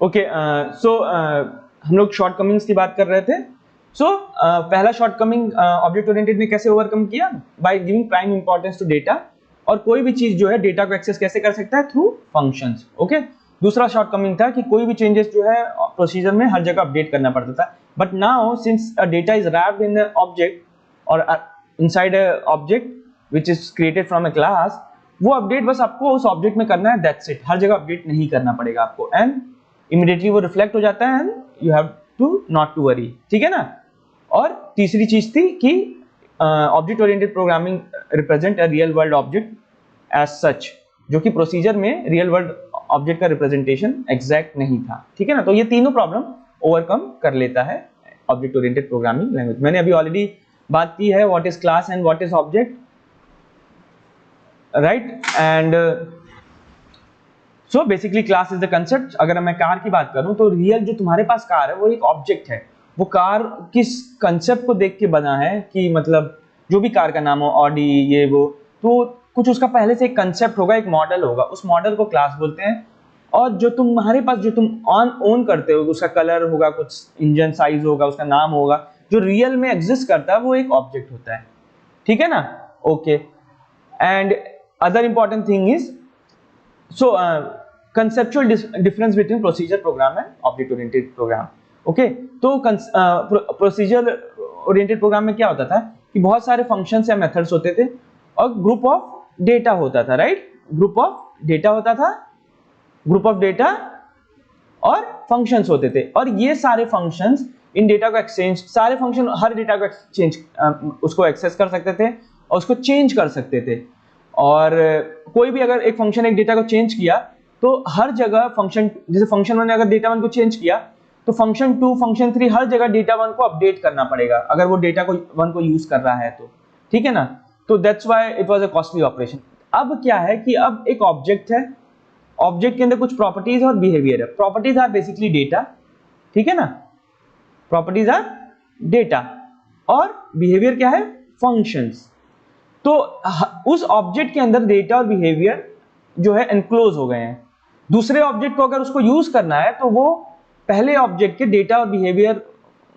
Okay, सो हम लोग shortcomings की बात कर रहे थे। सो पहला शॉर्टकमिंग ऑब्जेक्ट ओरिएंटेड ने कैसे ओवरकम किया? By giving prime importance to data, और कोई भी चीज जो है डेटा को एक्सेस कैसे कर सकता है? Through functions. ओके, दूसरा शॉर्टकमिंग था कि कोई भी चेंजेस जो है प्रोसीजर में हर जगह अपडेट करना पड़ता था, but now since a data is wrapped in a object और inside a object which is created from a class, वो अपडेट बस आपको उस ऑब्जेक्ट में करना है, दैट्स इट। हर जगह अपडेट नहीं करना पड़ेगा आपको, एंड इमीडिएटली वो रिफ्लेक्ट हो जाता है, and you have to not to worry, ठीक है ना। और तीसरी चीज थी कि object oriented programming represent a real world object as such, जो कि प्रोसीजर में रियल वर्ल्ड ऑब्जेक्ट का रिप्रेजेंटेशन एग्जैक्ट नहीं था, ठीक है ना। तो ये तीनों प्रॉब्लम ओवरकम कर लेता है ऑब्जेक्ट ओरिएंटेड प्रोग्रामिंग लैंग्वेज। मैंने अभी ऑलरेडी बात की है what is class and what is object, right. And so basically class is the concept. अगर मैं कार की बात करूं तो रियल जो तुम्हारे पास कार है वो एक ऑब्जेक्ट है। वो कार किस कंसेप्ट को देख के बना है कि मतलब जो भी कार का नाम हो, ऑडी ये वो, तो कुछ उसका पहले से एक कंसेप्ट होगा, एक मॉडल होगा, उस मॉडल को क्लास बोलते हैं। और जो तुम्हारे पास जो तुम ओन करते हो, उसका कलर होगा, कुछ इंजन साइज होगा, उसका नाम होगा, जो रियल में एग्जिस्ट करता है वो एक ऑब्जेक्ट होता है, ठीक है ना। Okay, and other important thing is so conceptual difference between procedure program and object oriented program. okay, तो प्रोसीजर ओरिएंटेड प्रोग्राम में क्या होता था कि बहुत सारे फंक्शंस या मेथड्स होते थे और ग्रुप ऑफ डेटा होता था, राइट। ग्रुप ऑफ डेटा होता था, ग्रुप ऑफ डेटा और फंक्शंस होते थे, और ये सारे फंक्शंस इन डेटा को एक्सचेंज, सारे फंक्शन हर डेटा को एक्सचेंज उसको एक्सेस कर सकते थे और उसको चेंज कर सकते थे। और कोई भी अगर एक फंक्शन एक डेटा को चेंज किया तो हर जगह फंक्शन, जैसे फंक्शन 1 ने अगर डेटा 1 को चेंज किया तो फंक्शन 2 फंक्शन 3 हर जगह डेटा 1 को अपडेट करना पड़ेगा अगर वो डेटा को 1 को यूज कर रहा है तो, ठीक है ना। तो that's why it was a costly operation. अब क्या है कि अब एक ऑब्जेक्ट है, ऑब्जेक्ट के अंदर कुछ प्रॉपर्टीज और बिहेवियर है। प्रॉपर्टीज आर बेसिकली डेटा, ठीक है ना, प्रॉपर्टीज आर डेटा, और बिहेवियर क्या है? फंक्शंस। तो उस ऑब्जेक्ट के अंदर डेटा और बिहेवियर जो है एनक्लोज हो गए हैं। दूसरे ऑब्जेक्ट को अगर उसको यूज करना है तो वो पहले ऑब्जेक्ट के डेटा और बिहेवियर,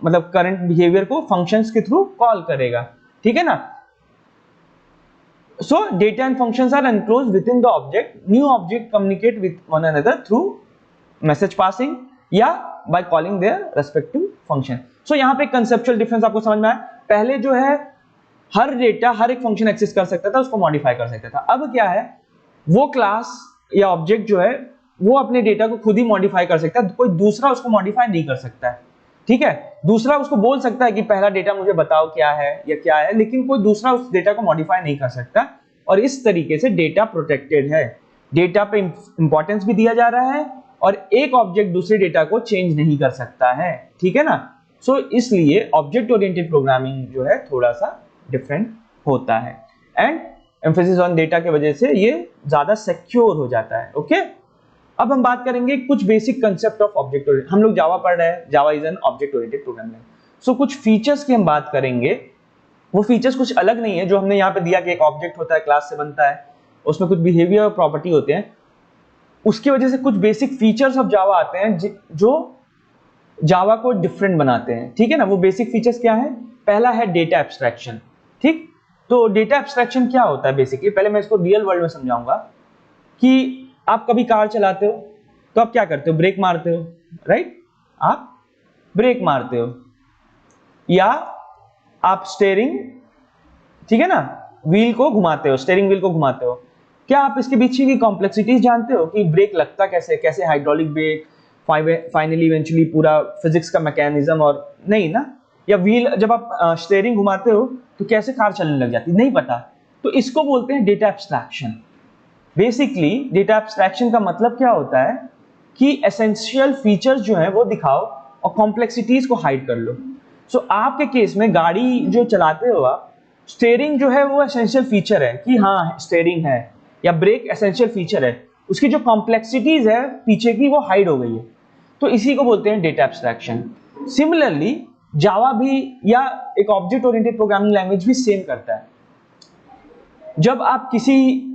मतलब करंट बिहेवियर को फंक्शंस के थ्रू कॉल करेगा, ठीक है ना। So data and functions are enclose within the object. New object communicate with one another through message passing या by calling their respective function. So यहाँ पे कंसेप्चुअल डिफरेंस आपको समझ में आया। पहले जो है हर डेटा हर एक फंक्शन एक्सेस कर सकता था, उसको मॉडिफाई कर सकता था। अब क्या है, वो क्लास या ऑब्जेक्ट जो है वो अपने डेटा को खुद ही मॉडिफाई कर सकता है, कोई दूसरा उसको मॉडिफाई नहीं कर सकता है, ठीक है। दूसरा उसको बोल सकता है कि पहला डेटा मुझे बताओ क्या है या क्या है, लेकिन कोई दूसरा उस डेटा को मॉडिफाई नहीं कर सकता। और इस तरीके से डेटा प्रोटेक्टेड है, डेटा पे इंपॉर्टेंस भी दिया जा रहा है और एक ऑब्जेक्ट दूसरे डेटा को चेंज नहीं कर सकता है, ठीक है ना। सो इसलिए ऑब्जेक्ट ओरिएंटेड प्रोग्रामिंग जो है थोड़ा सा डिफरेंट होता है, एंड एम्फेसिस ऑन डेटा की वजह से ये ज्यादा सिक्योर हो जाता है। ओके, अब हम बात करेंगे कुछ basic concept of object oriented. हम लोग जावा पढ़ रहे हैं, Java is an object oriented programming. So कुछ फीचर्स की हम बात करेंगे। वो फीचर्स कुछ अलग नहीं है जो हमने यहाँ पे दिया कि एक ऑब्जेक्ट होता है, क्लास से बनता है, उसमें कुछ बिहेवियर और प्रॉपर्टी होते हैं, उसकी वजह से कुछ बेसिक फीचर्स ऑफ जावा आते हैं जो जावा को डिफरेंट बनाते हैं, ठीक है ना। वो बेसिक फीचर्स क्या है? पहला है डेटा एब्स्ट्रैक्शन, ठीक। तो डेटा एब्स्ट्रैक्शन क्या होता है बेसिकली? पहले मैं इसको रियल वर्ल्ड में समझाऊंगा कि आप कभी कार चलाते हो तो आप क्या करते हो? ब्रेक मारते हो, राइट। आप ब्रेक मारते हो, या आप स्टीयरिंग, ठीक है ना, व्हील को घुमाते हो, स्टीयरिंग व्हील को घुमाते हो। क्या आप इसके पीछे की कॉम्प्लेक्सिटीज जानते हो कि ब्रेक लगता कैसे, कैसे हाइड्रोलिक ब्रेक, फाइनली इवेंचुअली पूरा फिजिक्स का मैकेनिज्म? और नहीं ना। या व्हील जब आप स्टीयरिंग घुमाते हो तो कैसे कार चलने लग जाती, नहीं पता। तो इसको बोलते हैं data abstraction. Basically data abstraction का मतलब क्या होता है कि एसेंशियल फीचर्स जो है वो दिखाओ और कॉम्प्लेक्सिटीज को हाइड कर लो। सो आपके केस में गाड़ी जो चलाते हो आप, स्टीयरिंग जो है वो एसेंशियल फीचर है कि हाँ स्टीयरिंग है, या ब्रेक एसेंशियल फीचर है, उसकी जो कॉम्प्लेक्सिटीज है पीछे की वो हाइड हो गई है। तो इसी को बोलते हैं डेटा एब्स्ट्रैक्शन। सिमिलरली जावा भी या एक ऑब्जेक्ट ओरिएंटेड प्रोग्रामिंग लैंग्वेज भी सेम करता है। जब आप किसी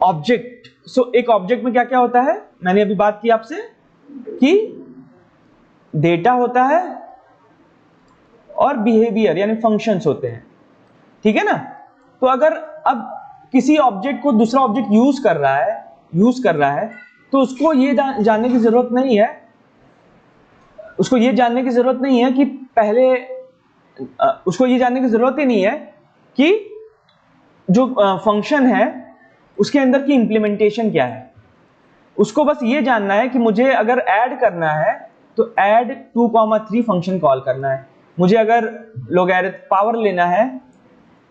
ऑब्जेक्ट, एक ऑब्जेक्ट में क्या क्या होता है, मैंने अभी बात की आपसे, कि डेटा होता है और बिहेवियर यानी फंक्शंस होते हैं, ठीक है ना। तो अगर अब किसी ऑब्जेक्ट को दूसरा ऑब्जेक्ट यूज कर रहा है तो उसको ये जानने की जरूरत नहीं है, उसको ये जानने की जरूरत नहीं है कि पहले उसको ये जानने की जरूरत ही नहीं है कि जो फंक्शन है उसके अंदर की इंप्लीमेंटेशन क्या है। उसको बस ये जानना है कि मुझे अगर ऐड करना है तो ऐड 2,3 फंक्शन कॉल करना है, मुझे अगर लोगैरिथम पावर लेना है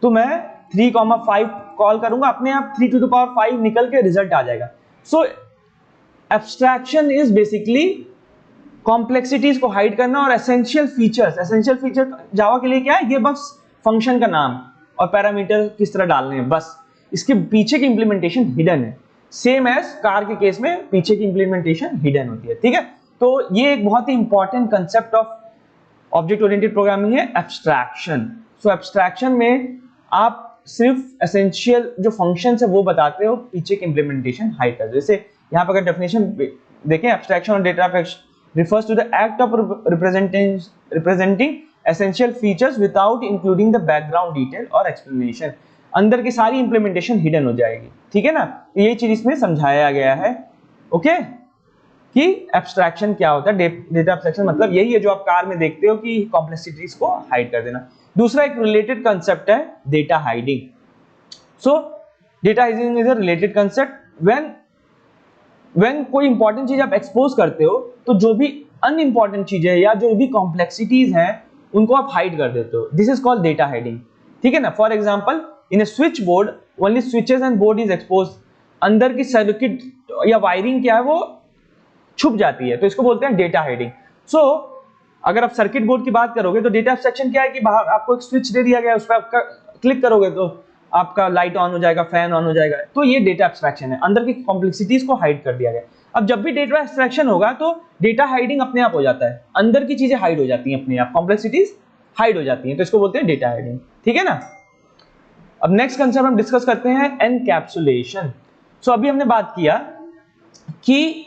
तो मैं 3,5 कॉल करूंगा, अपने आप 3 to the power 5 निकल के रिजल्ट आ जाएगा। सो एब्स्ट्रैक्शन इज बेसिकली कॉम्प्लेक्सिटीज को हाइड करना और एसेंशियल फीचर जावा के लिए क्या है, ये बस फंक्शन का नाम और पैरामीटर किस तरह डालने हैं, बस इसके पीछे की इंप्लीमेंटेशन हिडन है। सेम एज कार के केस में पीछे की इंप्लीमेंटेशन हिडन होती है, ठीक है। तो ये एक बहुत ही important concept of object oriented programming है, एब्स्ट्रैक्शन। सो एब्स्ट्रैक्शन में आप सिर्फ एसेंशियल जो फंक्शन है वो बताते हो, पीछे की इंप्लीमेंटेशन हाइड कर दो। जैसे यहाँ पर अगर डेफिनेशन देखें, एब्स्ट्रैक्शन और data abstraction refers to the act of representing essential features without including the background detail or explanation। अंदर की सारी इंप्लीमेंटेशन हिडन हो जाएगी, ठीक है ना। तो ये चीज इसमें समझाया गया है, ओके, कि एब्स्ट्रैक्शन क्या होता है। डेटा एब्स्ट्रैक्शन मतलब यही है जो आप कार में देखते हो कि कॉम्प्लेक्सिटीज को हाइड कर देना। दूसरा एक रिलेटेड कंसेप्ट है data hiding. So data hiding is a related concept. When कोई इंपॉर्टेंट चीज आप एक्सपोज करते हो तो जो भी अनइंपॉर्टेंट चीजें या जो भी कॉम्प्लेक्सिटीज हैं उनको आप हाइड कर देते हो, this is called data hiding, ठीक है ना। For example in a switch board only switches and board is expose, अंदर की सर्किट या वायरिंग क्या है वो छुप जाती है, तो इसको बोलते हैं डेटा हाइडिंग। सो अगर आप सर्किट बोर्ड की बात करोगे तो डेटा एब्स्ट्रैक्शन क्या है कि बाहर आपको एक स्विच दे दिया गया, उस पर आपका क्लिक करोगे तो आपका लाइट ऑन हो जाएगा, फैन ऑन हो जाएगा, तो ये डेटा एब्स्ट्रैक्शन है, अंदर की कॉम्प्लेक्सिटीज को हाइड कर दिया गया। अब जब भी डेटा एब्स्ट्रैक्शन होगा तो डेटा हाइडिंग अपने आप हो जाता है, अंदर की चीजें हाइड हो जाती हैं अपने आप, कॉम्प्लेक्सिटीज हाइड हो जाती हैं, तो इसको बोलते हैं डेटा हाइडिंग, ठीक है ना। अब नेक्स्ट कंसेप्ट हम डिस्कस करते हैं एनकैप्सुलेशन। सो अभी हमने बात किया कि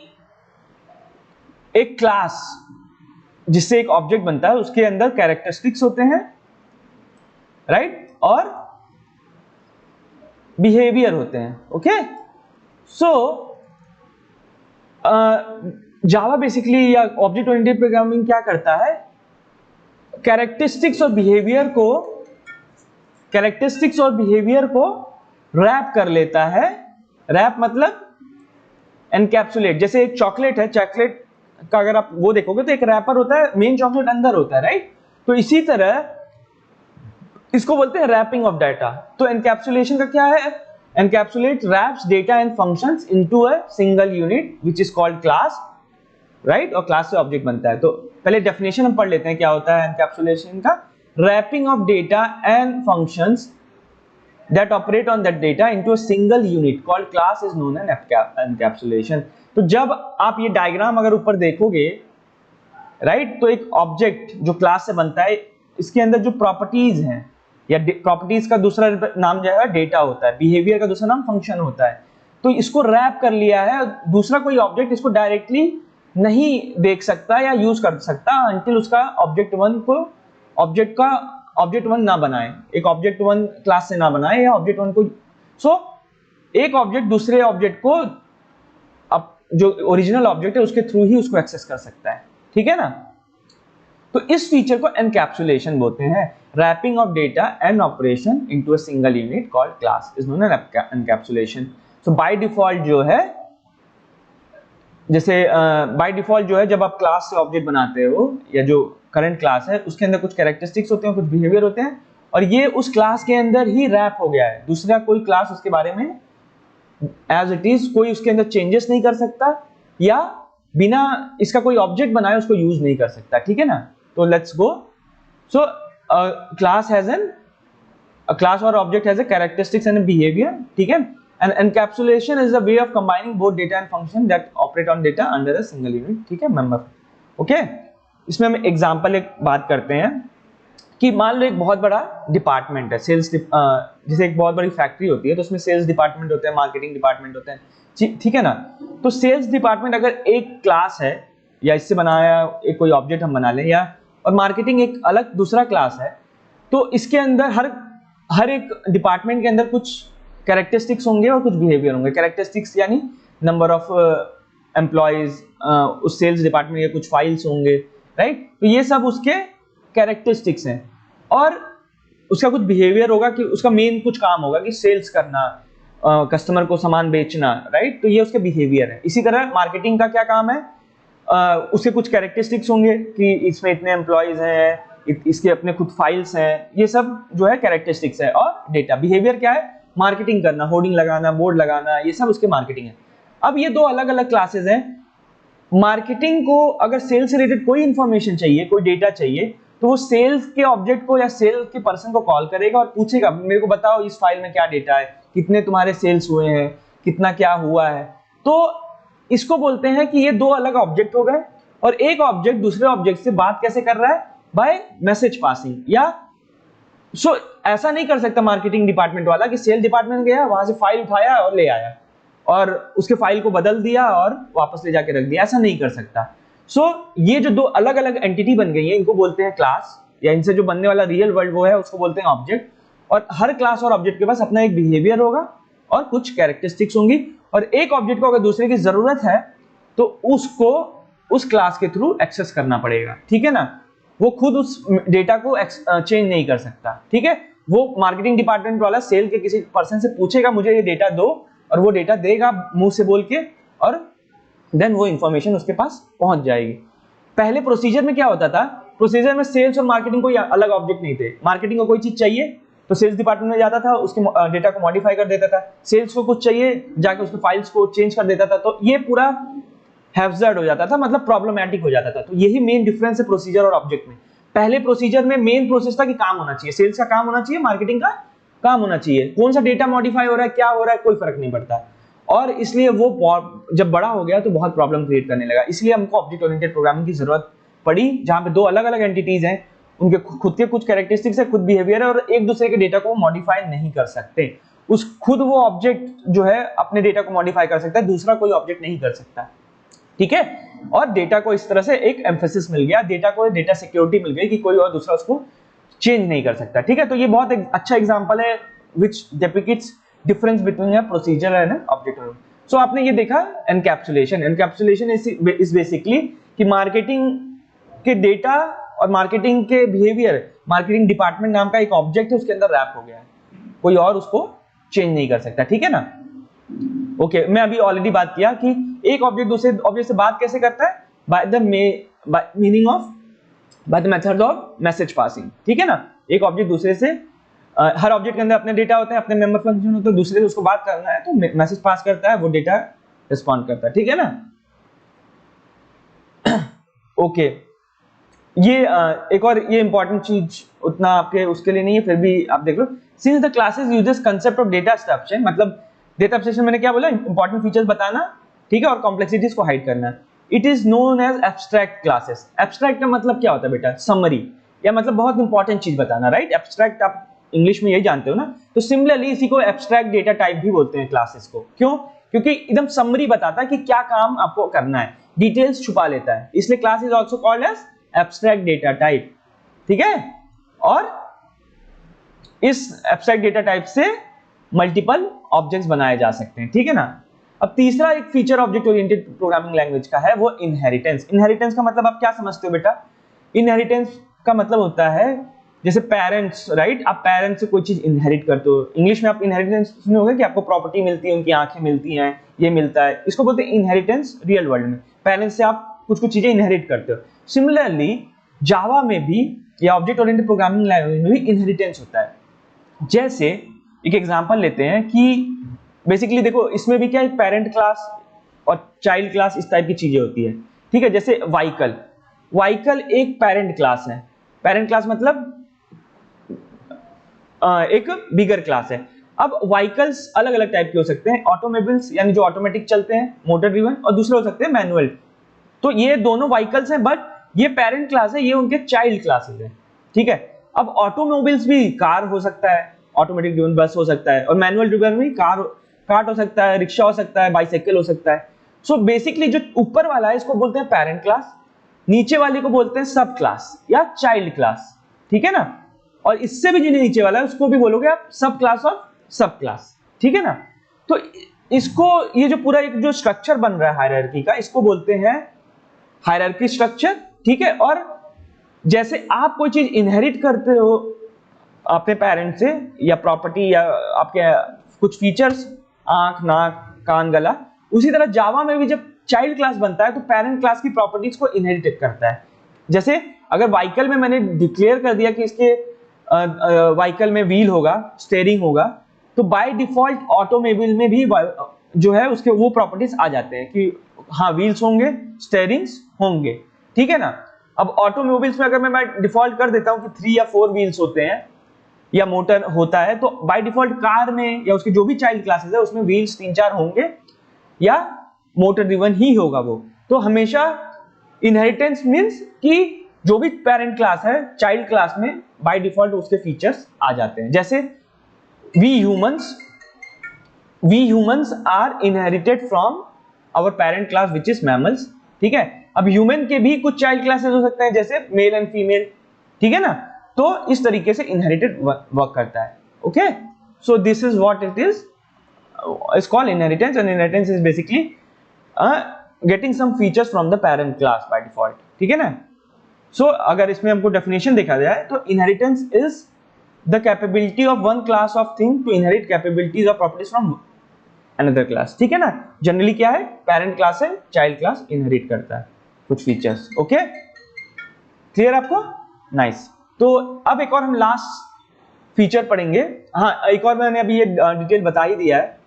एक क्लास जिससे एक ऑब्जेक्ट बनता है उसके अंदर कैरेक्टरिस्टिक्स होते हैं, राइट, और बिहेवियर होते हैं, ओके। सो जावा बेसिकली या ऑब्जेक्ट ओरिएंटेड प्रोग्रामिंग क्या करता है, कैरेक्टरिस्टिक्स और बिहेवियर को रैप कर लेता है। रैप मतलब एनकैप्सुलेट। जैसे एक चॉकलेट है, चॉकलेट का अगर आप वो देखोगे तो एक रैपर होता है, मेन चॉकलेट अंदर होता है, राइट। तो इसी तरह इसको बोलते हैं रैपिंग ऑफ डाटा। तो एनकैप्सुलेशन का क्या है, encapsulate wraps data and functions into a single unit which is called class, right, और क्लास से ऑब्जेक्ट बनता है। तो पहले डेफिनेशन हम पढ़ लेते हैं क्या होता है एनकैप्सुलेशन का। Wrapping of data and functions that operate on that data into a single unit called class is known as encapsulation। तो जब आप ये डायग्राम अगर ऊपर देखोगे, राइट, तो एक ऑब्जेक्ट जो क्लास से बनता है इसके अंदर जो प्रॉपर्टीज हैं या प्रॉपर्टीज का दूसरा नाम जो है डेटा होता है, बिहेवियर का दूसरा नाम फंक्शन होता है। तो इसको रैप कर लिया है, दूसरा कोई ऑब्जेक्ट इसको डायरेक्टली नहीं देख सकता या यूज कर सकता अंटिल उसका ऑब्जेक्ट वन ना बनाए, एक ऑब्जेक्ट वन क्लास से ना बनाए या ऑब्जेक्ट वन को। सो एक ऑब्जेक्ट दूसरे ऑब्जेक्ट को अब जो ओरिजिनल ऑब्जेक्ट है उसके थ्रू ही उसको एक्सेस कर सकता है, ठीक है ना। तो इस फीचर को एनकैप्सुलेशन बोलते हैं। Wrapping of data and operation into a single unit called class is known as encapsulation. So by default जो है, जैसे बाय डिफॉल्ट जो है जब आप क्लास से ऑब्जेक्ट बनाते हो या जो करंट क्लास है उसके अंदर कुछ कैरेक्टरिस्टिक्स होते हैं, कुछ बिहेवियर होते हैं, और ये उस क्लास के अंदर ही रैप हो गया है। दूसरा कोई क्लास उसके बारे में एज इट इज कोई उसके अंदर चेंजेस नहीं कर सकता या बिना इसका कोई ऑब्जेक्ट बनाए उसको यूज नहीं कर सकता, ठीक है ना। तो let's go. So class has an class और object has a characteristics and behaviour, ठीक है। And encapsulation is a way of combining both data and function that operate on data under a single unit, ठीक है, member, okay. इसमें हम example एक बात करते हैं कि मान लो एक बहुत बड़ा डिपार्टमेंट है, सेल्स, जैसे एक बहुत बड़ी फैक्ट्री होती है तो उसमें सेल्स डिपार्टमेंट होते हैं, मार्केटिंग डिपार्टमेंट होते हैं, ठीक है ना। तो सेल्स डिपार्टमेंट अगर एक क्लास है या इससे बनाया एक कोई ऑब्जेक्ट हम बना लें, या और मार्केटिंग एक अलग दूसरा क्लास है। तो इसके अंदर हर एक डिपार्टमेंट के अंदर कुछ कैरेक्टरिस्टिक्स होंगे और कुछ बिहेवियर होंगे। कैरेक्टरिस्टिक्स यानी नंबर ऑफ एम्प्लॉयज, उस सेल्स डिपार्टमेंट के कुछ फाइल्स होंगे, राइट। तो ये सब उसके कैरेक्टरिस्टिक्स हैं। और उसका कुछ बिहेवियर होगा कि उसका मेन कुछ काम होगा कि सेल्स करना, कस्टमर को सामान बेचना, राइट। तो ये उसके बिहेवियर है। इसी तरह मार्केटिंग का क्या काम है, उसके कुछ कैरेक्टरिस्टिक्स होंगे कि इसमें इतने एम्प्लॉयज हैं, इसके अपने खुद फाइल्स हैं, ये सब जो है कैरेक्टरिस्टिक्स है। और डेटा बिहेवियर क्या है, मार्केटिंग करना, होर्डिंग लगाना, बोर्ड लगाना, ये सब उसके मार्केटिंग है। अब ये दो अलग अलग क्लासेस हैं। मार्केटिंग को अगर सेल्स से रिलेटेड कोई इंफॉर्मेशन चाहिए, कोई डेटा चाहिए, तो वो सेल्स के ऑब्जेक्ट को या सेल्स के पर्सन को कॉल करेगा और पूछेगा मेरे को बताओ इस फाइल में क्या डेटा है, कितने तुम्हारे सेल्स हुए हैं, कितना क्या हुआ है। तो इसको बोलते हैं कि ये दो अलग ऑब्जेक्ट हो गए और एक ऑब्जेक्ट दूसरे ऑब्जेक्ट से बात कैसे कर रहा है, बाय मैसेज पासिंग। या ऐसा नहीं कर सकता मार्केटिंग डिपार्टमेंट वाला कि सेल डिपार्टमेंट गया, वहां से फाइल उठाया और ले आया और उसके फाइल को बदल दिया और वापस ले जाके रख दिया, ऐसा नहीं कर सकता। ये जो दो अलग अलग एंटिटी बन गई है, इनको बोलते हैं क्लास, या इनसे जो बनने वाला रियल वर्ल्ड वो है उसको बोलते हैं ऑब्जेक्ट। और हर क्लास और ऑब्जेक्ट के पास अपना एक बिहेवियर होगा और कुछ कैरेक्टरिस्टिक्स होंगी। और एक ऑब्जेक्ट को अगर दूसरे की जरूरत है तो उसको उस क्लास के थ्रू एक्सेस करना पड़ेगा, ठीक है ना। वो खुद उस डेटा को चेंज नहीं कर सकता, ठीक है। वो मार्केटिंग डिपार्टमेंट वाला सेल के किसी पर्सन से पूछेगा मुझे ये डेटा दो, और वो डेटा देगा मुंह से बोल के, और देन वो इंफॉर्मेशन उसके पास पहुंच जाएगी। पहले प्रोसीजर में क्या होता था, प्रोसीजर में सेल्स और मार्केटिंग कोई अलग ऑब्जेक्ट नहीं थे। मार्केटिंग को कोई चीज चाहिए तो सेल्स डिपार्टमेंट में जाता था, उसके डेटा को मॉडिफाई कर देता था। सेल्स को कुछ चाहिए, जाके उसके फाइल्स को चेंज कर देता था। तो ये पूरा हैज़ार्ड हो जाता था, मतलब प्रॉब्लमैटिक हो जाता था। तो यही मेन डिफरेंस है प्रोसीजर और ऑब्जेक्ट में। पहले प्रोसीजर में मेन प्रोसेस था कि काम होना चाहिए, सेल्स का काम होना चाहिए, मार्केटिंग का काम होना चाहिए। कौन सा डेटा मॉडिफाई हो रहा है, क्या हो रहा है, कोई फर्क नहीं पड़ता। और इसलिए वो जब बड़ा हो गया तो बहुत प्रॉब्लम क्रिएट करने लगा। इसलिए हमको ऑब्जेक्ट ओरिएंटेड प्रोग्रामिंग की जरूरत पड़ी, जहां पे दो अलग अलग एंटिटीज हैं, उनके खुद के कुछ कैरेक्टरिस्टिक्स है, खुद बिहेवियर है, और एक दूसरे के डेटा को मॉडिफाई नहीं कर सकते। खुद वो ऑब्जेक्ट जो है अपने डेटा को मॉडिफाई कर सकता है, दूसरा कोई ऑब्जेक्ट नहीं कर सकता, ठीक है। और डेटा को इस तरह से एक एम्फेसिस मिल गया, डेटा को डेटा सिक्योरिटी मिल गई कि कोई और दूसरा उसको चेंज नहीं कर सकता, ठीक है। तो ये बहुत अच्छा एग्जांपल है which depicts difference between a procedure and an object oriented. So आपने ये देखा एनकैप्सुलेशन। एनकैप्सुलेशन इज बेसिकली कि मार्केटिंग के डेटा और मार्केटिंग के बिहेवियर, मार्केटिंग डिपार्टमेंट नाम का एक ऑब्जेक्ट है, उसके अंदर रैप हो गया है, कोई और उसको चेंज नहीं कर सकता, ठीक है ना। ओके, मैं अभी ऑलरेडी बात किया कि एक ऑब्जेक्ट दूसरे ऑब्जेक्ट से बात कैसे करता है, by the method of message passing, ठीक है ना। एक ऑब्जेक्ट दूसरे से, हर ऑब्जेक्ट के अंदर अपने डेटा होते हैं, अपने मेंबर फंक्शन होते हैं, दूसरे से उसको बात करना है तो मैसेज पास करता है, वो डेटा रिस्पॉन्ड करता है, ठीक है ना। ओके, ये एक और ये इंपॉर्टेंट चीज उतना आपके उसके लिए नहीं है, फिर भी आप देख लो। Since the classes uses concept of data abstraction, मतलब डेटा एब्स्ट्रैक्शन मैंने क्या बोला, इंपॉर्टेंट फीचर्स बताना, ठीक है, और कॉम्प्लेक्सिटीज को हाइड करना। It is known as abstract classes. Abstract का मतलब क्या होता है बेटा, समरी, या मतलब बहुत इंपॉर्टेंट चीज बताना, राइट। एब्स्ट्रैक्ट आप इंग्लिश में यही जानते हो ना। तो सिमिलरली इसी को एब्स्ट्रैक्ट डेटा टाइप भी बोलते हैं क्लासेस को। क्यों? क्योंकि एकदम समरी बताता है कि क्या काम आपको करना है, डिटेल्स छुपा लेता है, इसलिए class is also called as abstract data type, ठीक है। और इस एब्स्ट्रैक्ट डेटा टाइप से मल्टीपल ऑब्जेक्ट्स बनाए जा सकते हैं, ठीक है ना। अब तीसरा एक feature object oriented programming language का है वो इनहेरिटेंस। इनहेरिटेंस का मतलब आप क्या समझते हो बेटा? इनहेरिटेंस का मतलब होता है जैसे पेरेंट्स, राइट। आप पेरेंट्स से कोई चीज इनहेरिट करते हो। इंग्लिश में आप इनहेरिटेंस सुने होंगे कि आपको प्रॉपर्टी मिलती है, उनकी आंखें मिलती हैं, ये मिलता है, इसको बोलते हैं इनहेरिटेंस। रियल वर्ल्ड में पेरेंट्स से आप कुछ कुछ चीजें इनहेरिट करते हो। सिमिलरली जावा में भी या ऑब्जेक्ट ओरिएंटेड प्रोग्रामिंग लैंग्वेज में भी इनहेरिटेंस होता है। जैसे एक एग्जांपल लेते हैं कि बेसिकली देखो, इसमें भी क्या एक पेरेंट क्लास और चाइल्ड क्लास इस टाइप की चीजें होती है, ठीक है। जैसे व्हीकल, व्हीकल एक पेरेंट क्लास है। पेरेंट क्लास मतलब एक बिगर क्लास है। अब व्हीकल्स अलग अलग टाइप के हो सकते हैं, ऑटोमोबाइल्स यानी जो ऑटोमेटिक चलते हैं, मोटर ड्रिवन, और दूसरे हो सकते हैं मैनुअल। तो ये दोनों व्हीकल्स हैं, बट ये पेरेंट क्लास है, ये उनके चाइल्ड क्लासेस है, ठीक है। अब ऑटोमोबाइल्स भी कार हो सकता है, ऑटोमेटिक ड्रिवन बस हो सकता है, और मैनुअल ड्रिवन भी कार हो सकता है, रिक्शा हो सकता है, बाइसाइकिल हो सकता है। सो बेसिकली जो ऊपर वाला है इसको बोलते हैं पेरेंट क्लास, नीचे वाले को बोलते हैं सब क्लास या चाइल्ड क्लास, ठीक है ना। और इससे भी जो नीचे वाला है उसको भी बोलोगे आप सब क्लास ऑफ सब क्लास, ठीक है ना। तो इसको ये जो पूरा एक जो स्ट्रक्चर बन रहा है हायरार्की का, इसको बोलते हैं हायरार्की स्ट्रक्चर, ठीक है। और जैसे आप कोई चीज इनहेरिट करते हो अपने पेरेंट से, या प्रॉपर्टी या आपके कुछ फीचर्स, आंख, नाक, कान, गला, उसी तरह जावा में भी जब चाइल्ड क्लास बनता है तो पेरेंट क्लास की प्रॉपर्टीज को इनहेरिट करता है। जैसे अगर व्हीकल में मैंने डिक्लेयर कर दिया कि इसके व्हीकल में व्हील होगा, स्टीयरिंग होगा, तो बाय डिफॉल्ट ऑटोमोबाइल में भी जो है उसके वो प्रॉपर्टीज आ जाते हैं कि हाँ व्हील्स होंगे, स्टीयरिंग्स होंगे, ठीक है ना। अब ऑटोमोबाइल्स में अगर मैं डिफॉल्ट कर देता हूं कि 3 या 4 व्हील्स होते हैं या मोटर होता है, तो बाय डिफॉल्ट कार में या उसके जो भी चाइल्ड क्लासेस है उसमें व्हील्स 3-4 होंगे या मोटर ड्रिवन ही होगा वो। तो हमेशा इनहेरिटेंस मींस कि जो भी पेरेंट क्लास है चाइल्ड क्लास में बाय डिफॉल्ट उसके फीचर्स आ जाते हैं। जैसे we humans are inherited from our parent class which is mammals, ठीक है। अब ह्यूमन के भी कुछ चाइल्ड क्लासेस हो सकते हैं जैसे मेल एंड फीमेल, ठीक है ना। तो इस तरीके से इनहेरिटेड वर्क करता है, okay. So this is what it is, it's called inheritance, and inheritance is basically getting some features from the parent class by default, ठीक है ना। सो अगर इसमें हमको डेफिनेशन देखा जाए तो inheritance is the capability of one class of thing to inherit capabilities और प्रॉपर्टीज फ्रॉम अनदर क्लास, ठीक है ना। जनरली क्या है, पेरेंट क्लास है, चाइल्ड क्लास इनहेरिट करता है कुछ फीचर्स, ओके। क्लियर आपको, नाइस। तो अब एक और हम लास्ट फीचर पढ़ेंगे। हाँ, एक और मैंने अभी ये डिटेल बता ही दिया है,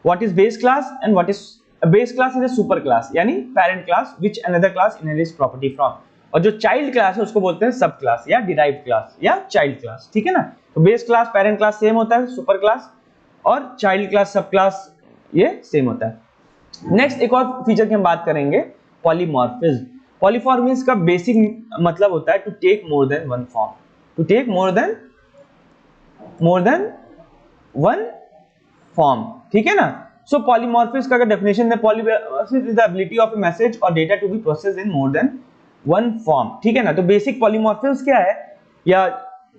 what is base class and what is base class is a super class, यानी parent class which another class inherits property from. और जो चाइल्ड क्लास है उसको बोलते हैं सब क्लास या डिराइव्ड क्लास या चाइल्ड क्लास, ठीक है ना। तो base class parent class same होता है, सुपर क्लास और चाइल्ड क्लास सब क्लास ये सेम होता है। नेक्स्ट एक और फीचर की हम बात करेंगे, पॉलीमॉर्फिज्म। पॉलीमॉर्फिज्म का बेसिक मतलब होता है to take more than one form, to take more than one form, ठीक है ना। सो पॉलीमॉर्फिज्म का अगर डेफिनेशन है, polymorphism is the ability of a message और data to be processed in more than one form, ठीक है ना। तो बेसिक पॉलीमॉर्फिज्म क्या है, या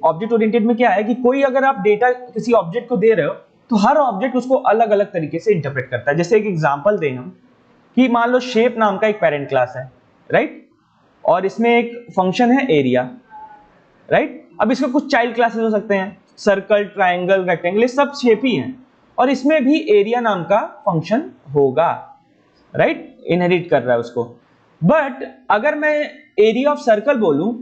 ऑब्जेक्ट ओरिएंटेड में क्या है कि कोई अगर आप डेटा किसी ऑब्जेक्ट को दे रहे हो तो हर ऑब्जेक्ट उसको अलग अलग तरीके से इंटरप्रेट करता है। जैसे एक एग्जांपल दें हम कि मान लो शेप नाम का एक पेरेंट क्लास है, राइट, और इसमें एक फंक्शन है एरिया, राइट। अब इसके कुछ चाइल्ड क्लासेस हो सकते हैं, सर्कल, ट्रायंगल, रेक्टेंगल, ये सब शेप ही हैं, और इसमें भी एरिया नाम का फंक्शन होगा, राइट, इनहेरिट कर रहा है उसको। बट अगर मैं एरिया ऑफ सर्कल बोलूं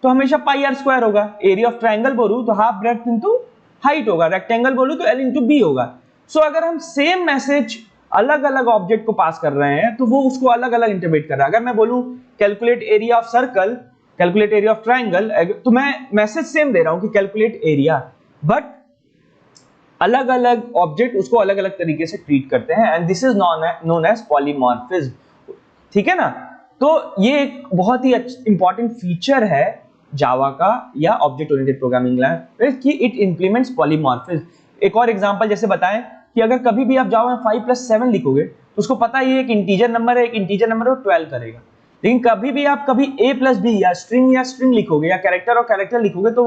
तो हमेशा पाई आर स्क्वायर होगा, एरिया ऑफ ट्रायंगल बोलूं तो हाफ ब्रेड्थ इनटू हाइट होगा, रेक्टेंगल बोलूं तो एल इंटू बी होगा। सो अगर हम सेम मैसेज अलग अलग ऑब्जेक्ट को पास कर रहे हैं तो वो उसको अलग अलग इंटरप्रेट कर रहा है। अगर मैं बोलूं calculate area of circle, calculate area of triangle, तो मैं मैसेज सेम दे रहा हूं कि कैलकुलेट एरिया, बट अलग अलग ऑब्जेक्ट उसको अलग अलग तरीके से ट्रीट करते हैं, and this is known as polymorphism, ठीक है ना। तो ये एक बहुत ही इंपॉर्टेंट फीचर है जावा का या ऑब्जेक्ट ओरिएंटेड प्रोग्रामिंग लैंग्वेज कि इट इंप्लीमेंट्स पॉलीमॉर्फिज्म। एक और एग्जांपल जैसे बताएं कि अगर कभी भी आप जावा में 5 + 7 लिखोगे तो उसको पता है ये एक इंटीजर नंबर है, एक इंटीजर नंबर है, वो 12 करेगा। लेकिन कभी भी आप कभी a + b या स्ट्रिंग लिखोगे या कैरेक्टर और कैरेक्टर लिखोगे तो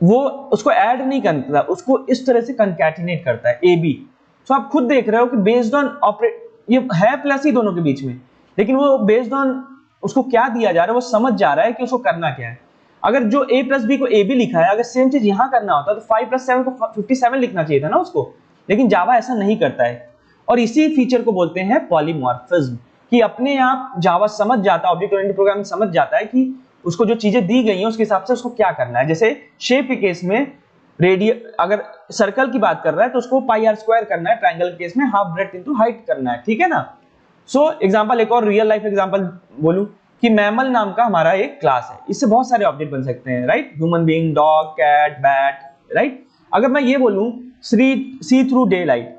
वो उसको ऐड नहीं करता, उसको इस तरह से कंकैटिनेट करता है, ए बी। तो आप खुद देख रहे हो कि बेस्ड ऑन ये है प्लस ही दोनों के बीच में, लेकिन वो बेस्ड ऑन उसको क्या दिया जा रहा है वो समझ जा रहा है कि उसको करना क्या है। अगर जो a + b को a b लिखा है, अगर सेम चीज यहां करना होता तो 5 + 7 को 57 लिखना चाहिए था ना उसको, लेकिन जावा ऐसा नहीं करता है। और इसी फीचर को बोलते हैं पॉलीमॉर्फिज्म, कि अपने आप जावा समझ जाता है, ऑब्जेक्ट ओरिएंटेड प्रोग्रामिंग समझ जाता है कि उसको जो चीजें दी गई हैं उसके हिसाब से उसको क्या करना है। जैसे शेप के केस में अगर सर्कल की बात कर रहा है तो उसको पाई आर स्क्वायर करना है, ट्रायंगल के केस में हाफ ब्रेड्थ इनटू हाइट करना है, ठीक है ना। सो एग्जांपल, एक और रियल लाइफ एग्जांपल बोलूं कि मैमल नाम का हमारा एक क्लास है, इससे बहुत सारे ऑब्जेक्ट बन सकते हैं, right, human being, dog, cat, bat, right. अगर मैं ये बोलूं सी थ्रू डे लाइट,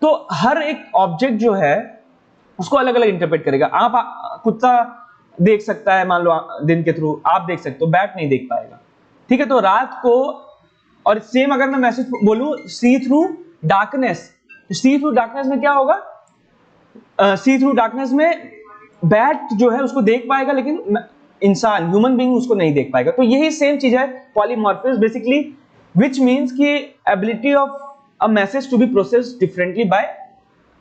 तो हर एक ऑब्जेक्ट जो है उसको अलग अलग इंटरप्रेट करेगा। आप कुत्ता देख सकता है मान लो दिन के थ्रू, आप देख सकते हो, बैट नहीं देख पाएगा, ठीक है। तो रात को, और सेम अगर मैं मैसेज बोलूं सी थ्रू डार्कनेस, सी थ्रू डार्कनेस में क्या होगा, सी थ्रू डार्कनेस में बैट जो है उसको देख पाएगा, लेकिन इंसान ह्यूमन बीइंग उसको नहीं देख पाएगा। तो यही सेम चीज है पॉलीमॉर्फिज्म बेसिकली, व्हिच मींस कि ability of a message to be processed differently by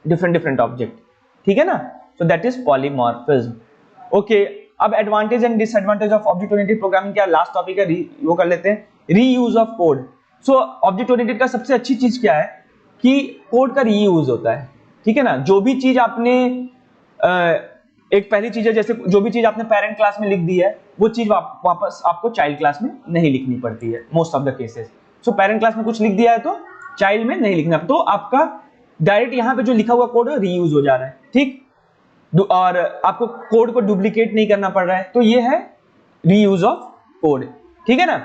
different object, ठीक है ना। So that is polymorphism. Okay, अब advantage and disadvantage of object oriented programming क्या लास्ट टॉपिक है, वो कर लेते हैं, reuse of code. So object oriented का सबसे अच्छी चीज क्या है कि कोड का रीयूज होता है, ठीक है ना। जो भी चीज आपने एक पहली चीज है, जैसे जो भी चीज आपने पेरेंट क्लास में लिख दी है वो चीज वापस आपको चाइल्ड क्लास में नहीं लिखनी पड़ती है most of the cases. So parent class में कुछ लिख दिया है तो चाइल्ड में नहीं लिखना, तो आपका डायरेक्ट यहाँ पे जो लिखा हुआ कोड है रीयूज हो जा रहा है, ठीक, और आपको कोड को डुप्लीकेट नहीं करना पड़ रहा है। तो ये है रीयूज ऑफ कोड, ठीक है ना।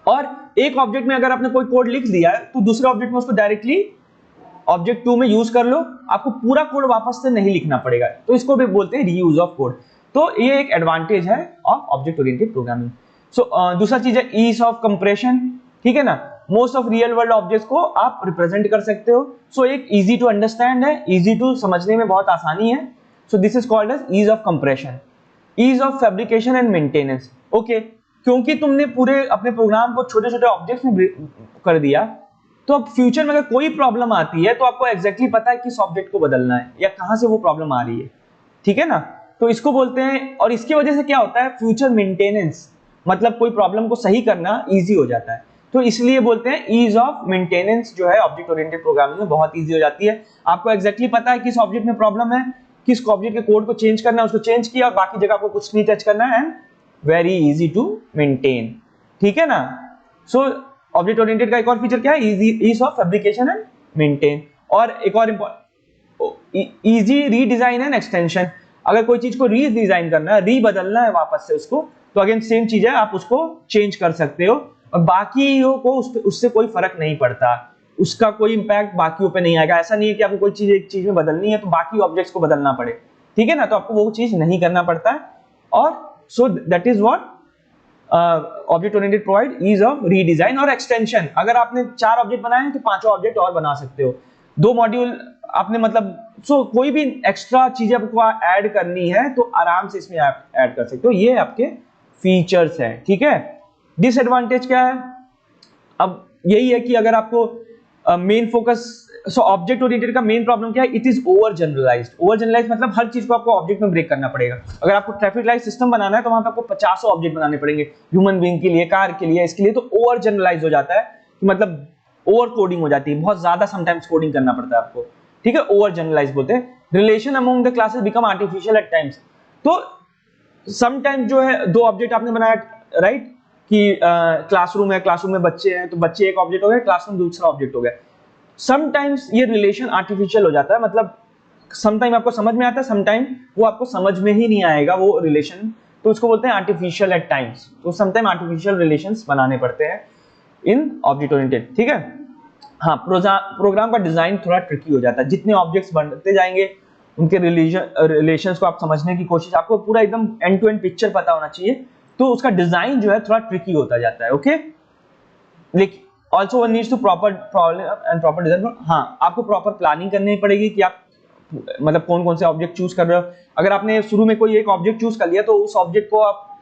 और एक ऑब्जेक्ट में अगर आपने कोई कोड लिख दिया है तो दूसरे ऑब्जेक्ट में उसको डायरेक्टली ऑब्जेक्ट 2 में यूज कर लो, आपको पूरा कोड वापस से नहीं लिखना पड़ेगा, तो इसको भी बोलते हैं रीयूज ऑफ कोड। तो ये एक एडवांटेज है of object oriented programming. So दूसरा चीज है ईज ऑफ कंप्रेशन, ठीक है ना। Most of real world objects को आप रिप्रेजेंट कर सकते हो। सो एक इजी टू अंडरस्टैंड है, इजी टू समझने में बहुत आसानी है। So this is called as ease of compression. Ease of fabrication and maintenance, okay, क्योंकि तुमने पूरे अपने प्रोग्राम को छोटे छोटे ऑब्जेक्ट्स में कर दिया, तो अब फ्यूचर में अगर कोई प्रॉब्लम आती है तो आपको एग्जैक्टली पता है किस ऑब्जेक्ट को बदलना है या कहां से वो प्रॉब्लम आ रही है, ठीक है ना। तो इसको बोलते हैं, और इसकी वजह से क्या होता है, फ्यूचर मेंटेनेंस, मतलब कोई प्रॉब्लम को सही करना इजी हो जाता है। तो इसलिए बोलते हैं ईज ऑफ मेंटेनेंस जो है ऑब्जेक्ट ओरिएंटेड प्रोग्रामिंग में बहुत ईजी हो जाती है। आपको एग्जैक्टली पता है किस ऑब्जेक्ट में प्रॉब्लम है, किस ऑब्जेक्ट के कोड को चेंज करना है, उसको चेंज किया और बाकी जगह को कुछ नहीं टच करना है, and very easy to maintain, ठीक है ना। सो ऑब्जेक्ट ओरिएंटेड का एक और फीचर क्या है, ease of fabrication and maintain. और एक और इजी रीडिजाइन एंड एक्सटेंशन। अगर कोई चीज को रीडिजाइन करना है, रीबदलना है वापस से उसको, तो अगेन सेम चीज है, आप उसको चेंज कर सकते हो और बाकियों को उससे कोई फर्क नहीं पड़ता, उसका कोई इंपैक्ट बाकियों पे नहीं आएगा। ऐसा नहीं है कि आपको कोई चीज एक चीज में बदलनी है तो बाकी ऑब्जेक्ट्स को बदलना पड़े, ठीक है ना, तो आपको वो चीज नहीं करना पड़ता है। और so that is what object oriented provide ease of redesign और एक्सटेंशन। अगर आपने 4 ऑब्जेक्ट बनाए हैं तो 5 ऑब्जेक्ट और बना सकते हो। 2 मॉड्यूल आपने मतलब कोई भी एक्स्ट्रा चीज आपको ऐड करनी है तो आराम से इसमें आप ऐड कर सकते हो। ये आपके फीचर्स हैं, ठीक है। डिसएडवांटेज क्या है, अब यही है कि अगर आपको main focus, so object oriented का मेन प्रॉब्लम क्या है, it is over generalized. Over generalized मतलब हर चीज को आपको ऑब्जेक्ट में ब्रेक करना पड़ेगा। अगर आपको ट्रैफिक लाइट सिस्टम बनाना है तो वहां पे आपको 50 ऑब्जेक्ट बनाने पड़ेंगे, ह्यूमन बीइंग के लिए, कार के लिए, इसके लिए। तो ओवर जनरलाइज हो जाता है कि मतलब ओवर कोडिंग हो जाती है, बहुत ज्यादा समटाइम्स कोडिंग करना पड़ता है आपको, ठीक है, ओवर जनरलाइज बोलते हैं। Relation among the classes become artificial at times. तो समटाइम्स जो है 2 ऑब्जेक्ट आपने बनाया, राइट, कि क्लासरूम है, क्लासरूम में बच्चे हैं तो बच्चे एक ऑब्जेक्ट हो गए, क्लासरूम दूसरा ऑब्जेक्ट हो गया। समटाइम्स ये रिलेशन आर्टिफिशियल हो जाता है, मतलब समटाइम आपको समझ में आता है, समटाइम वो आपको समझ में ही नहीं आएगा वो रिलेशन, तो उसको बोलते हैं आर्टिफिशियल एट टाइम्स। तो समटाइम आर्टिफिशियल रिलेशंस बनाने पड़ते हैं इन ऑब्जेक्ट ओरिएंटेड, ठीक है। हाँ, प्रोग्राम का डिजाइन थोड़ा ट्रिकी हो जाता है, जितने ऑब्जेक्ट्स बनते जाएंगे उनके रिलेशंस को आप समझने की कोशिश, आपको पूरा एकदम एंड टू एंड पिक्चर पता होना चाहिए, तो उसका डिजाइन जो है थोड़ा ट्रिकी होता जाता है, ओके। लेकिन also one needs to proper and proper design. हाँ, आपको प्रॉपर प्लानिंग करनी पड़ेगी कि आप मतलब कौन कौन से ऑब्जेक्ट चूज कर रहे हो। अगर आपने शुरू में कोई एक ऑब्जेक्ट चूज कर लिया तो उस ऑब्जेक्ट को आप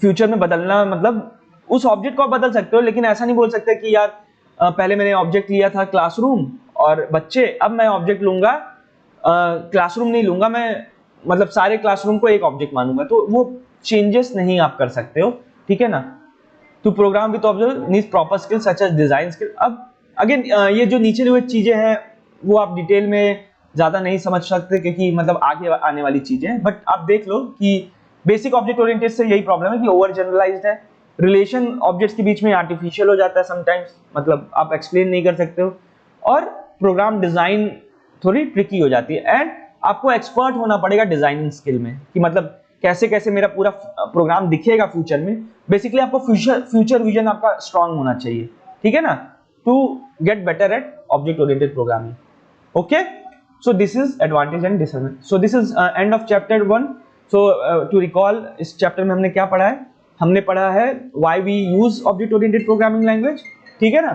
फ्यूचर में बदलना, मतलब उस ऑब्जेक्ट को आप बदल सकते हो, लेकिन ऐसा नहीं बोल सकते कि यार पहले मैंने ऑब्जेक्ट लिया था क्लासरूम और बच्चे, अब मैं ऑब्जेक्ट लूंगा क्लासरूम नहीं लूंगा, मैं मतलब सारे क्लासरूम को एक ऑब्जेक्ट मानूंगा, तो वो चेंजेस नहीं आप कर सकते हो, ठीक है ना। To program with object needs proper skill such as design skill. अब अगेन ये जो नीचे हुए चीजें हैं वो आप डिटेल में ज्यादा नहीं समझ सकते क्योंकि मतलब आगे आने वाली चीजें हैं, बट आप देख लो कि बेसिक ऑब्जेक्ट ओरिएंटेड से यही प्रॉब्लम है कि ओवर जनरलाइज्ड है, रिलेशन ऑब्जेक्ट्स के बीच में आर्टिफिशियल हो जाता है समटाइम्स, मतलब आप एक्सप्लेन नहीं कर सकते हो, और प्रोग्राम डिजाइन थोड़ी ट्रिकी हो जाती है। एंड आपको एक्सपर्ट होना पड़ेगा डिजाइनिंग स्किल में कि मतलब कैसे कैसे मेरा पूरा प्रोग्राम दिखेगा फ्यूचर में। बेसिकली आपको फ्यूचर विजन आपका स्ट्रांग होना चाहिए, ठीक है ना, to get better at object oriented programming, okay. So this is advantage and disadvantage. So this is end of chapter 1। So to recall, इस चैप्टर में हमने क्या पढ़ा है, हमने पढ़ा है why we use object oriented programming language, ठीक है ना।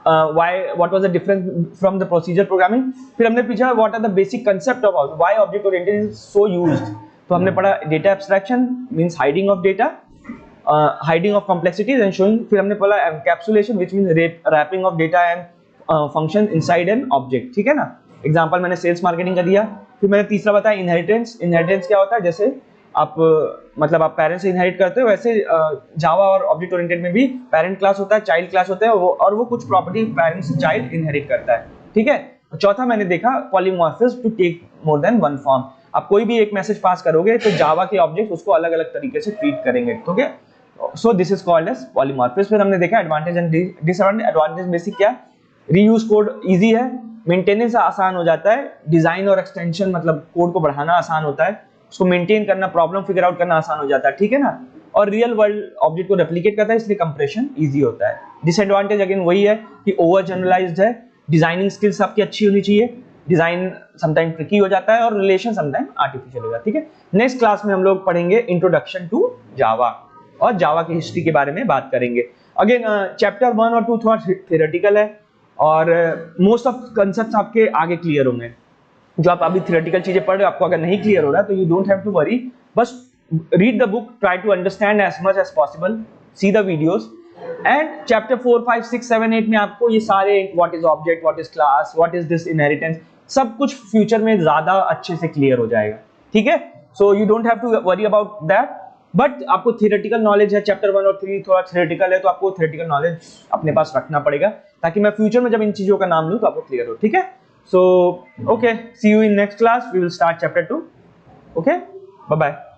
What was the difference from the procedure programming, फिर हमने पूछा what are the basic concept of why object oriented is so used, तो हमने पढ़ा data abstraction means hiding of data, hiding of complexities and showing, फिर हमने पढ़ा encapsulation which means wrapping of data and function inside an object, ठीक है ना। Example मैंने सेल्स मार्केटिंग का दिया। फिर मैंने तीसरा बताया इनहेरिटेंस। इनहेरिटेंस क्या होता है, जैसे आप मतलब आप पेरेंट्स से इनहेरिट करते हो, वैसे जावा और ऑब्जेक्ट ओरिएंटेड में भी पेरेंट क्लास होता है, चाइल्ड क्लास होता है, और वो कुछ प्रॉपर्टी पेरेंट्स से चाइल्ड इनहेरिट करता है, ठीक है। चौथा मैंने देखा polymorphism to take more than one form. आप कोई भी एक मैसेज पास करोगे तो जावा के ऑब्जेक्ट उसको अलग अलग तरीके से ट्रीट करेंगे, ठीक है। So this is called as polymorphism. फिर हमने देखा advantage and disadvantage. Advantage basic क्या, रीयूज कोड इजी है, मेंटेनेंस आसान हो जाता है, डिजाइन और एक्सटेंशन मतलब कोड को बढ़ाना आसान होता है, उसको मेंटेन करना, प्रॉब्लम फिगर आउट करना आसान हो जाता है, ठीक है ना। और रियल वर्ल्ड ऑब्जेक्ट को रेप्लिकेट करता है, इसलिए कंप्रेशन इजी होता है। डिसएडवांटेज अगेन वही है कि ओवर जनरलाइज्ड है, डिजाइनिंग स्किल्स आपकी अच्छी होनी चाहिए, डिजाइन समटाइम ट्रिकी हो जाता है और रिलेशन समटाइम आर्टिफिशियल हो जाता है, ठीक है। नेक्स्ट क्लास में हम लोग पढ़ेंगे इंट्रोडक्शन टू जावा और जावा की हिस्ट्री के बारे में बात करेंगे। अगेन चैप्टर 1 और 2 थोड़ा थियोरेटिकल है और मोस्ट ऑफ कंसेप्ट्स आपके आगे क्लियर होंगे। जो आप अभी थियोरेटिकल चीजें पढ़ रहे हो, आपको अगर नहीं क्लियर हो रहा है तो you don't have to worry, बस read the book, try to understand as much as possible, see the videos, and chapter 4, 5, 6, 7, 8 में आपको ये सारे what is object, what is class, what is this inheritance, सब कुछ फ्यूचर में ज्यादा अच्छे से क्लियर हो जाएगा, ठीक है। So you don't have to worry about that, but आपको थियोरेटिकल नॉलेज है, चैप्टर 1 और 3 थोड़ा थियोरेटिकल है, तो आपको थियोरेटिकल नॉलेज अपने पास रखना पड़ेगा ताकि मैं फ्यूचर में जब इन चीजों का नाम लूं तो आपको क्लियर हो, ठीक है। So okay, see you in next class, we will start chapter 2। Okay, bye bye.